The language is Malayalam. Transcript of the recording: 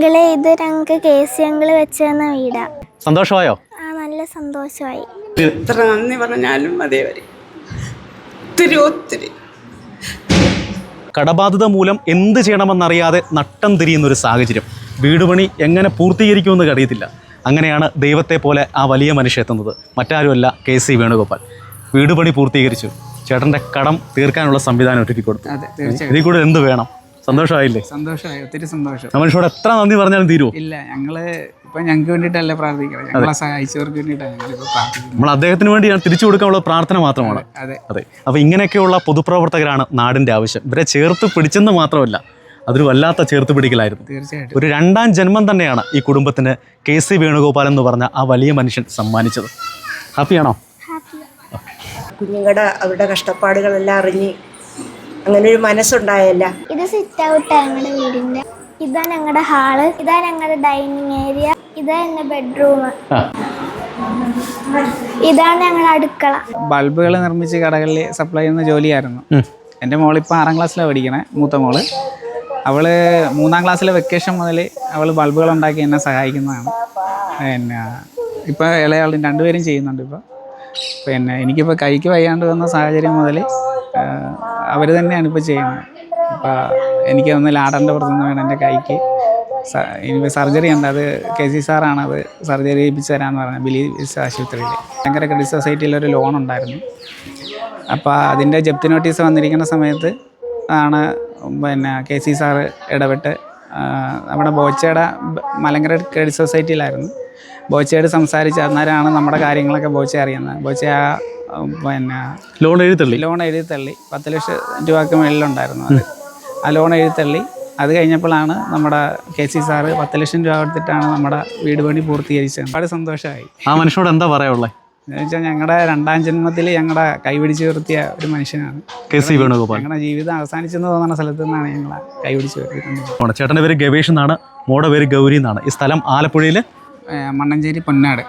അങ്കിളെ, ഇത് ഞങ്ങൾക്ക് കേസി അങ്കിള് വെച്ച് തന്ന വീടാ. സന്തോഷമായോ? നല്ല സന്തോഷമായി. എത്ര നന്ദി പറഞ്ഞാലും അതേ വരെ ഒത്തിരി കടബാധിത മൂലം എന്ത് ചെയ്യണമെന്നറിയാതെ നട്ടം തിരിയുന്നൊരു സാഹചര്യം. വീട് പണി എങ്ങനെ പൂർത്തീകരിക്കുമെന്ന് അറിയത്തില്ല. അങ്ങനെയാണ് ദൈവത്തെ പോലെ ആ വലിയ മനുഷ്യൻ എത്തുന്നത്. മറ്റാരുമല്ല, KC വേണുഗോപാൽ. വീട് പണി പൂർത്തീകരിച്ചു. ചേട്ടൻ്റെ കടം തീർക്കാനുള്ള സംവിധാനം ഒരുക്കി കൊടുത്തു. ഇതിൽ കൂടെ എന്ത് വേണം? സന്തോഷമായില്ലേ? സന്തോഷമായി, ഒത്തിരി സന്തോഷം. മനുഷ്യനോട് എത്ര നന്ദി പറഞ്ഞാലും തീരുമോ? ഇല്ല, ഞങ്ങൾക്ക് വേണ്ടിയിട്ടല്ല പ്രാർത്ഥിക്കുന്നത്, ഞങ്ങളെ സഹായിച്ചവർക്ക് വേണ്ടിയിട്ടാണ് ഞങ്ങളിപ്പോൾ പ്രാർത്ഥിക്കുന്നത്. നമ്മൾ അദ്ദേഹത്തിന് വേണ്ടി തിരിച്ചു കൊടുക്കാനുള്ള പ്രാർത്ഥന മാത്രമാണ്. അതെ. അപ്പോൾ ഇങ്ങനെയൊക്കെയുള്ള പൊതുപ്രവർത്തകരാണ് നാടിൻ്റെ ആവശ്യം. ഇവരെ ചേർത്ത് പിടിച്ചെന്ന് മാത്രമല്ല, അതൊരു വല്ലാത്ത ചേർത്ത് പിടിക്കലായിരുന്നു. തീർച്ചയായിട്ടും ഒരു രണ്ടാം ജന്മം തന്നെയാണ് ഈ കുടുംബത്തിന് KC വേണുഗോപാൽ എന്ന് പറഞ്ഞ ആ വലിയ മനുഷ്യൻ സമ്മാനിച്ചത്. ഹാപ്പിയാണോ? കുഞ്ഞുങ്ങളുടെ അവരുടെ കഷ്ടപ്പാടുകളെല്ലാം അറിഞ്ഞ് അങ്ങനെ ഒരു മനസ്സുണ്ടായല്ല. ഇത് സിറ്റ് ഔട്ടാണ് ഞങ്ങളുടെ വീടിന്റെ. ഇതാ ഞങ്ങളുടെ ഹാള്, ഇതാ ഞങ്ങളുടെ ഡൈനിങ് ഏരിയ, ഇതാ എന്റെ ബെഡ്റൂം, ഇതാണ് ഞങ്ങളുടെ അടുക്കള. ബൾബുകൾ നിർമ്മിച്ച് കടകളിൽ സപ്ലൈ ചെയ്യുന്ന ജോലിയായിരുന്നു. എൻ്റെ മോളിപ്പോൾ 6ാം ക്ലാസ്സിലാണ് പഠിക്കണേ, മൂത്ത മോള്. അവള് 3ാം ക്ലാസ്സിലെ വെക്കേഷൻ മുതൽ അവൾ ബൾബുകൾ ഉണ്ടാക്കി എന്നെ സഹായിക്കുന്നതാണ്. പിന്നെ ഇപ്പോൾ ഇളയാളും 2 പേരും ചെയ്യുന്നുണ്ട്. പിന്നെ എനിക്കിപ്പോൾ കൈക്ക് വയ്യാണ്ട് വന്ന സാഹചര്യം മുതൽ അവർ തന്നെയാണ് ഇപ്പോൾ ചെയ്യുന്നത്. ഇപ്പോൾ എനിക്ക് ഒന്ന് ലാടൻ്റെ പുറത്തുനിന്ന് വേണം എൻ്റെ കൈക്ക്. ഇനി സർജറി ഉണ്ട്, അത് KC സാറാണ് അത് സർജറി ചെയ്യിപ്പിച്ച് തരാമെന്ന് പറഞ്ഞത് ബിലീസ് ആശുപത്രിയിൽ. ഭയങ്കര ക്രെഡിറ്റ് സൊസൈറ്റിയിലൊരു ലോൺ ഉണ്ടായിരുന്നു. അപ്പോൾ അതിൻ്റെ ജപ്തി നോട്ടീസ് വന്നിരിക്കുന്ന സമയത്ത് ആണ് പിന്നെ KC സാറ് ഇടപെട്ട് നമ്മുടെ ബോച്ചയുടെ മലങ്കര ക്രെഡിറ്റ് സൊസൈറ്റിയിലായിരുന്നു. ബോച്ചയോട് സംസാരിച്ച് അന്നേരമാണ് നമ്മുടെ കാര്യങ്ങളൊക്കെ ബോച്ച അറിയുന്നത്. ബോച്ച പിന്നെ ലോൺ എഴുതി തള്ളി 10 ലക്ഷം രൂപയ്ക്ക് മേളിലുണ്ടായിരുന്നു അത്. ആ ലോൺ എഴുതി തള്ളി. അത് കഴിഞ്ഞപ്പോഴാണ് നമ്മുടെ KC സാറ് 10 ലക്ഷം രൂപ എടുത്തിട്ടാണ് നമ്മുടെ വീട് പണി പൂർത്തീകരിച്ചത്. ഒരുപാട് സന്തോഷമായി. ആ മനുഷ്യനോട് എന്താ പറയാനുള്ളത്? എന്ന് വെച്ചാൽ ഞങ്ങളുടെ 2ാം ജന്മത്തിൽ ഞങ്ങളുടെ കൈപിടിച്ച് നിർത്തിയ ഒരു മനുഷ്യനാണ് KC വേണുഗോപാൽ. ഞങ്ങളുടെ ജീവിതം അവസാനിച്ചെന്ന് തോന്നുന്ന സ്ഥലത്ത് നിന്നാണ് ഞങ്ങളെ കൈപിടിച്ച് നിർത്തിയിട്ടുണ്ട്. ചേട്ടൻ്റെ പേര് ഗവേഷ് എന്നാണ്, മോടെ പേര് ഗൗരി എന്നാണ്. ഈ സ്ഥലം ആലപ്പുഴയിൽ മണ്ണഞ്ചേരി പൊന്നാട്.